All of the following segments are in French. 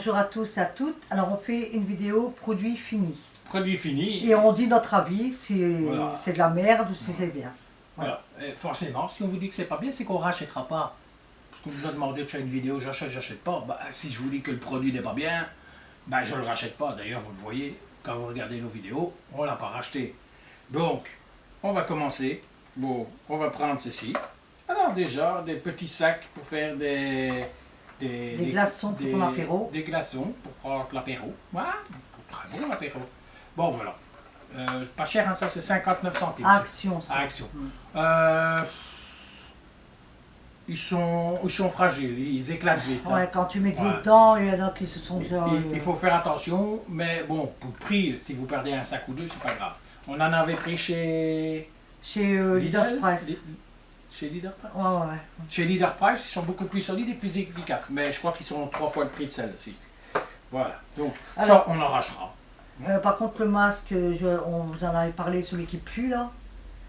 bonjour à tous et à toutes. Alors on fait une vidéo produit fini. Produit fini. Et on dit notre avis, si Voilà. c'est de la merde ou si c'est bien. Voilà. Et forcément, si on vous dit que c'est pas bien, c'est qu'on rachètera pas. Parce qu'on nous a demandé de faire une vidéo, j'achète pas. Bah, si je vous dis que le produit n'est pas bien, bah, je le rachète pas. D'ailleurs, vous le voyez, quand vous regardez nos vidéos, on l'a pas racheté. Donc, on va commencer. Bon, on va prendre ceci. Alors déjà, des petits sacs pour faire des glaçons pour ton apéro. Des glaçons pour prendre l'apéro. Voilà, très bon l'apéro. Bon, voilà. Pas cher, hein, ça c'est 59 centimes. À Action, ça. À Action. Ils sont fragiles, ils éclatent vite. Ouais, Hein. quand tu mets de l'eau Ouais. dedans, il y en a qui se sont déjà... Il faut faire attention, mais bon, pour le prix, si vous perdez un sac ou deux, c'est pas grave. On en avait pris chez... Chez Leaders Price. Chez Leader Price. Ouais. Chez Leader Price, ils sont beaucoup plus solides et plus efficaces. Mais je crois qu'ils sont 3 fois le prix de celle-ci. Voilà. Donc, alors, ça, on en rachètera. Par contre, le masque, on vous en avait parlé, celui qui pue là.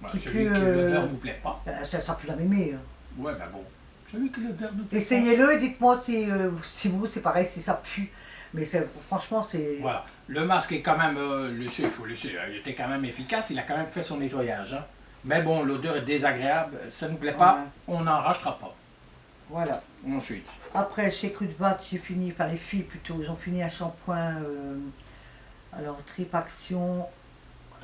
Bah, qui celui pue, que l'odeur ne nous plaît pas. Ça pue la mémé. Ouais, ben bon. Celui que l'odeur nous plaît pas. Essayez-le et dites-moi si vous, c'est pareil, si ça pue. Mais franchement, c'est... Voilà. Le masque est quand même, il faut le laisser, il était quand même efficace, il a quand même fait son nettoyage. Hein. Mais bon, l'odeur est désagréable, ça ne nous plaît pas, on n'en rachètera pas. Voilà. Ensuite. Après, chez Crudebat, j'ai fini, enfin les filles plutôt, ils ont fini un shampoing, alors Trip Action,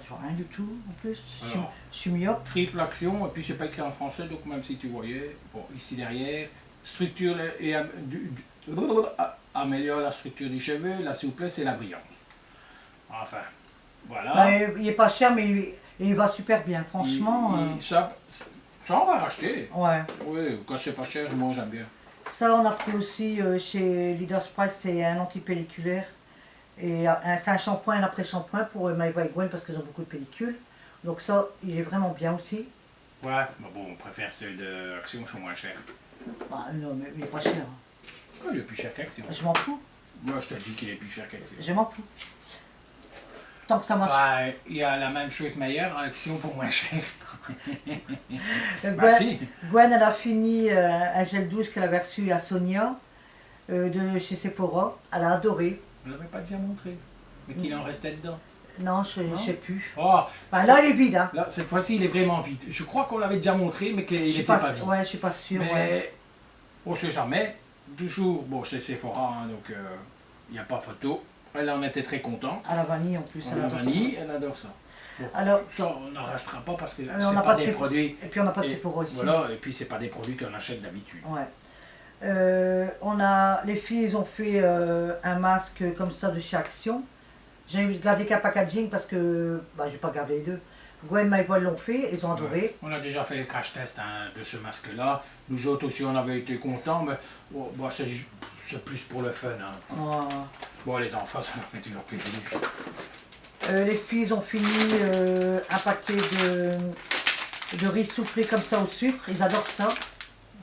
je vois rien du tout en plus, je suis myope. Triple action, et puis c'est pas écrit en français, donc même si tu voyais, bon, ici derrière, structure et améliore la structure du cheveu, la souplesse et la brillance. Enfin, voilà. Bah, il est pas cher, mais il va super bien, franchement. Ça, on va racheter. Ouais. Oui, quand c'est pas cher, moi j'aime bien. Ça, on a pris aussi chez Leaders Price, c'est un antipelliculaire. Et c'est un shampoing, un après-shampoing pour My by Gwen parce qu'ils ont beaucoup de pellicules. Donc ça, il est vraiment bien aussi. Ouais, mais bon, on préfère ceux d'Action qui sont moins chers. Bah, non, mais il est pas cher. Oh, il est plus cher qu'Action. Je m'en fous. Moi, je te dis qu'il est plus cher qu'Action. Je m'en fous. Tant que ça marche. Enfin, il y a la même chose meilleure, Action pour moins cher. Gwen, elle a fini un gel douche qu'elle avait reçu à Sonia de chez Sephora. Elle a adoré. Je ne l'avais pas déjà montré. Mais qu'il en restait dedans. Non, je ne sais plus. Oh, là, il est vide. Hein. Là, cette fois-ci, il est vraiment vide. Je crois qu'on l'avait déjà montré, mais qu'il n'était pas vide. Ouais, je suis pas sûre. Mais on ne sait jamais. Toujours, bon, c'est Sephora, hein, donc il n'y a pas photo. Elle en était très contente. À la vanille en plus. Elle adore ça. Bon, alors, ça, on n'en rachètera pas parce que c'est pas des produits. Et puis on n'a pas de Sephora ici. Voilà, et puis c'est pas des produits qu'on achète d'habitude. Ouais. Les filles, ils ont fait un masque comme ça de chez Action. J'ai gardé qu'un packaging parce que je n'ai pas gardé les deux. Gwen et Myvoile l'ont fait, ils ont adoré. Ouais. On a déjà fait le crash test de ce masque-là. Nous autres aussi, on avait été contents, mais c'est plus pour le fun. Hein. Oh. Bon, les enfants, ça leur fait toujours plaisir. Les filles, ils ont fini un paquet de riz soufflé comme ça au sucre. Ils adorent ça.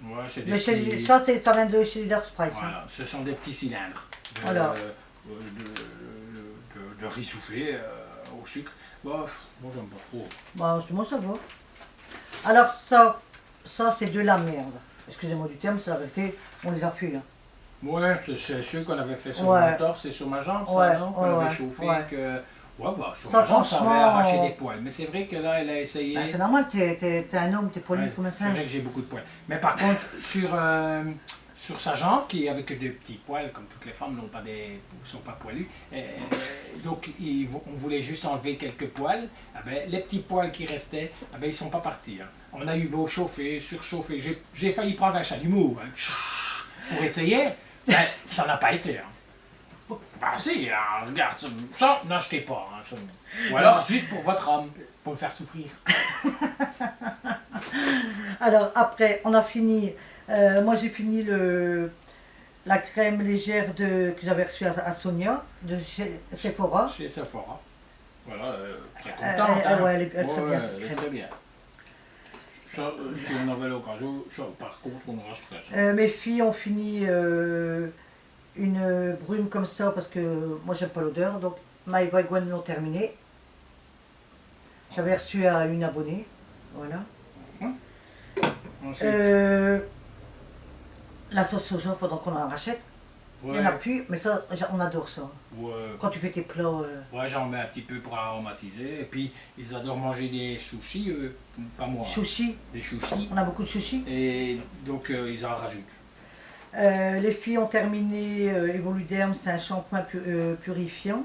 Ouais, c'est des mais petits... ça, c'est quand même de chez Leaders Price. Voilà, hein. ce sont des petits cylindres de riz soufflé au sucre. Moi, j'aime pas trop. Moi, ça va. Alors, ça c'est de la merde. Excusez-moi du terme, c'est la vérité, on les a fait. Hein. Ouais, c'est ceux qu'on avait fait sur mon torse et sur ma jambe, ça, non? Qu'on avait chauffé, que... Ouais, sur ma jambe, ça avait arraché des poils. Mais c'est vrai que là, elle a essayé... c'est normal, t'es un homme, t'es poilu comme un singe. C'est vrai que j'ai beaucoup de poils. Mais par contre, sur sa jambe, qui est avec des petits poils, comme toutes les femmes ne sont pas poilues, donc on voulait juste enlever quelques poils. Les petits poils qui restaient, ils ne sont pas partis. Hein. On a eu beau chauffer, surchauffer. J'ai failli prendre un chalumeau pour essayer. Ça n'a pas été. Hein. Si, hein, regarde, ça n'achetez pas. Hein, ça. Ou alors juste pour votre homme, pour me faire souffrir. Alors après, on a fini, moi j'ai fini la crème légère que j'avais reçue à Sonia, de chez Sephora. Chez Sephora. Voilà, très contente. Ouais, elle est très bien. Elle est très bien. Ça, si on avait l'occasion, par contre, on rachèterait ça. Mes filles ont fini une brume comme ça parce que moi j'aime pas l'odeur, donc My by Gwen l'ont terminé. J'avais reçu à une abonnée, voilà. Ensuite. La sauce soja pendant qu'on en rachète. Il n'y en a plus, mais ça, on adore ça. Ouais. Quand tu fais tes plats. Ouais, j'en mets un petit peu pour aromatiser. Et puis, ils adorent manger des sushis, pas moi. Sushi, Des sushis. on a beaucoup de sushi. Et donc, ils en rajoutent. Les filles ont terminé Evoluderm, c'est un shampoing purifiant.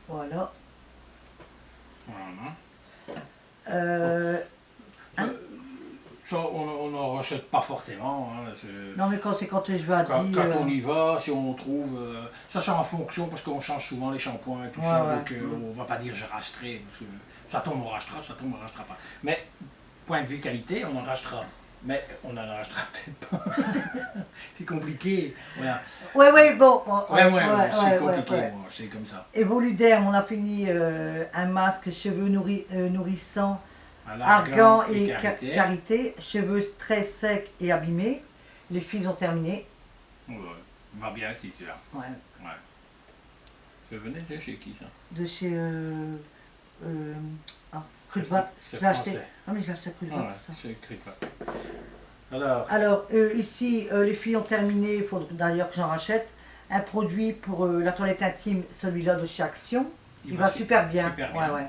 Voilà. Voilà. Hein? Ça, on n'en rachète pas forcément. Hein, Non, mais quand je vais à quand, 10. quand on y va, si on trouve. Ça, c'est en fonction parce qu'on change souvent les shampoings et tout ça. Ouais. Donc, on va pas dire je racheterai. Parce que ça tombe, on rachètera, ça tombe, on rachètera pas. Mais, point de vue qualité, on en rachètera. Mais on n'en rachètera peut-être pas. C'est compliqué. Voilà. Ouais, bon. Ouais, c'est compliqué, moi, c'est comme ça. Evoluderm, on a fini un masque cheveux nourrissants, argan et carité, cheveux très secs et abîmés. Les filles ont terminé. Ouais, va bien aussi celui-là. Ouais. Ça venait de chez qui ça? De chez Crudvat. C'est Je l'ai acheté. français. Ah mais j'ai acheté à Crudvat. Ouais, Ça. chez Crudvat. Alors ici, les filles ont terminé, il faut d'ailleurs que j'en rachète, un produit pour la toilette intime, celui-là de chez Action. Il va super bien. Super bien.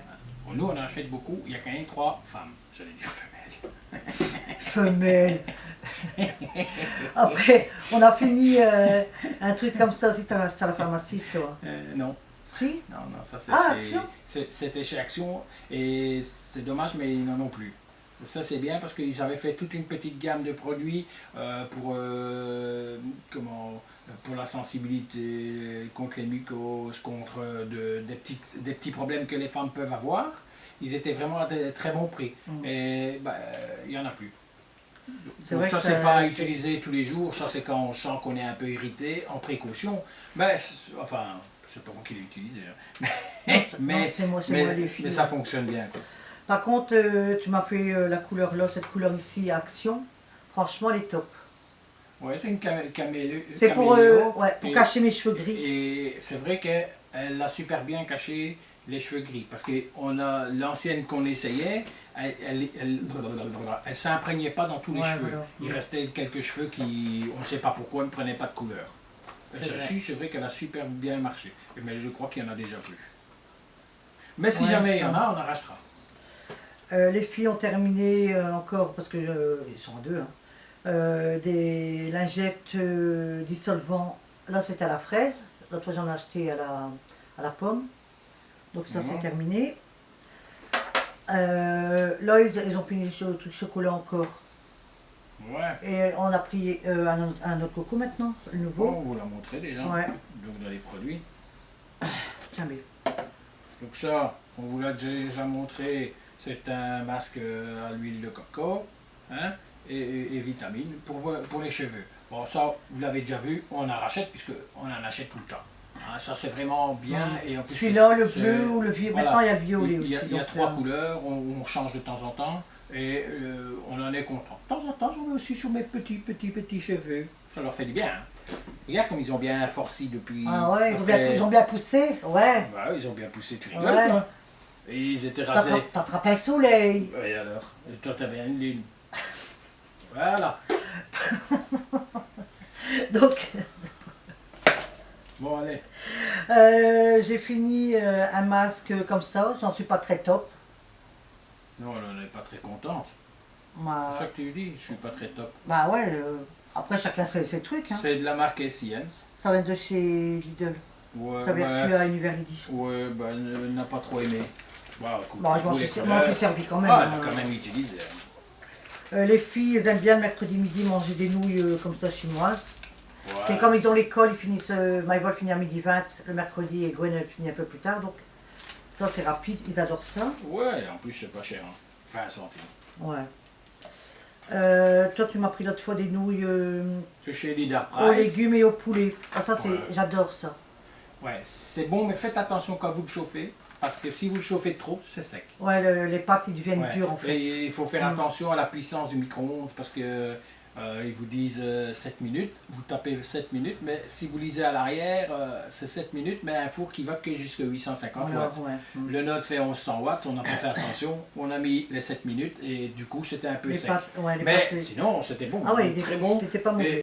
Nous, on en achète beaucoup. Il y a quand même 3 femmes. J'allais dire Femelle. femelles. Après, on a fini un truc comme ça aussi, tu as acheté à la pharmacie, toi. Non. Si? Non, ça c'est Action? C'était chez Action et c'est dommage, mais ils n'en ont plus. Ça c'est bien parce qu'ils avaient fait toute une petite gamme de produits pour la sensibilité, contre les mucoses, contre des petits problèmes que les femmes peuvent avoir. Ils étaient vraiment à de très bons prix. Et il n'y en a plus. Donc ça c'est pas à utiliser tous les jours, ça c'est quand on sent qu'on est un peu irrité, en précaution. Mais enfin, c'est pas moi qui l'ai utilisé. Hein. mais ça fonctionne bien. Quoi. Par contre, tu m'as fait la couleur là, cette couleur ici, Action. Franchement, elle est top. Ouais, c'est une caméléo. C'est pour cacher mes cheveux gris. Et c'est vrai qu'elle a super bien caché les cheveux gris. Parce que l'ancienne qu'on essayait, elle s'imprégnait pas dans tous les cheveux. Voilà. Il restait quelques cheveux qui, on ne sait pas pourquoi, ne prenaient pas de couleur. Celle-ci, c'est vrai qu'elle a super bien marché. Mais je crois qu'il y en a déjà plus. Mais si jamais il y en a, on en rachètera. Les filles ont terminé encore, parce qu'ils sont à 2, des lingettes dissolvants. Là, c'est à la fraise. L'autre fois, j'en ai acheté à la pomme. Donc ça, c'est terminé. Là, ils ont fini le truc chocolat encore. Ouais. Et on a pris un autre coco maintenant, le nouveau. On vous l'a montré déjà. Ouais. Donc dans les produits. Tiens, mais. Donc ça, on vous l'a déjà montré. C'est un masque à l'huile de coco, hein, et vitamines pour les cheveux. Bon, ça, vous l'avez déjà vu, on en rachète puisqu'on en achète tout le temps. Hein, ça, c'est vraiment bien. Et en plus, celui-là, le bleu ou le violet. Maintenant, il y a le violet aussi. Il y a 3 couleurs, on change de temps en temps et on en est content. De temps en temps, j'en mets aussi sur mes petits cheveux. Ça leur fait du bien. Hein. Regarde comme ils ont bien forci depuis... Ah ouais, ils ont bien poussé, ouais. Bah, ils ont bien poussé, tu rigoles, quoi. Et ils étaient rasés. T'attrapes un soleil. Oui, alors. Et toi, t'as bien une lune. Voilà. Donc. Bon, allez. J'ai fini un masque comme ça. J'en suis pas très top. Non, elle n'est pas très contente. C'est ça que tu dis, je suis pas très top. Bah ouais, après chacun ses trucs. Hein. C'est de la marque Science. Ça vient de chez Lidl. Ouais, ça vient reçu à Univerlidi. Ouais, bah elle n'a pas trop aimé. Wow, cool. Bon, je m'en suis servi quand même. Ah, elle a quand même utilisé. Les filles, elles aiment bien le mercredi midi manger des nouilles comme ça chinoises. Ouais. Et comme ils ont l'école, ils finissent, Maïbol finit à midi 20 le mercredi et Gwen finit un peu plus tard. Donc ça c'est rapide, ils adorent ça. Ouais, en plus c'est pas cher. Hein. 20 centimes. Ouais. Toi tu m'as pris l'autre fois des nouilles chez Leader Price. Aux légumes et au poulet. Ah, ça j'adore ça. Ouais, c'est bon, mais faites attention quand vous le chauffez. Parce que si vous le chauffez trop, c'est sec. Ouais, les pâtes ils deviennent dures en fait. Et il faut faire attention à la puissance du micro-ondes parce que ils vous disent 7 minutes, vous tapez 7 minutes, mais si vous lisez à l'arrière, c'est 7 minutes, mais un four qui va que jusqu'à 850 watts. Ouais. Le nôtre fait 1100 watts, on n'a pas fait attention, on a mis les 7 minutes et du coup c'était un peu sec. Mais sinon c'était bon, ah ouais, très bon. C'était pas mauvais.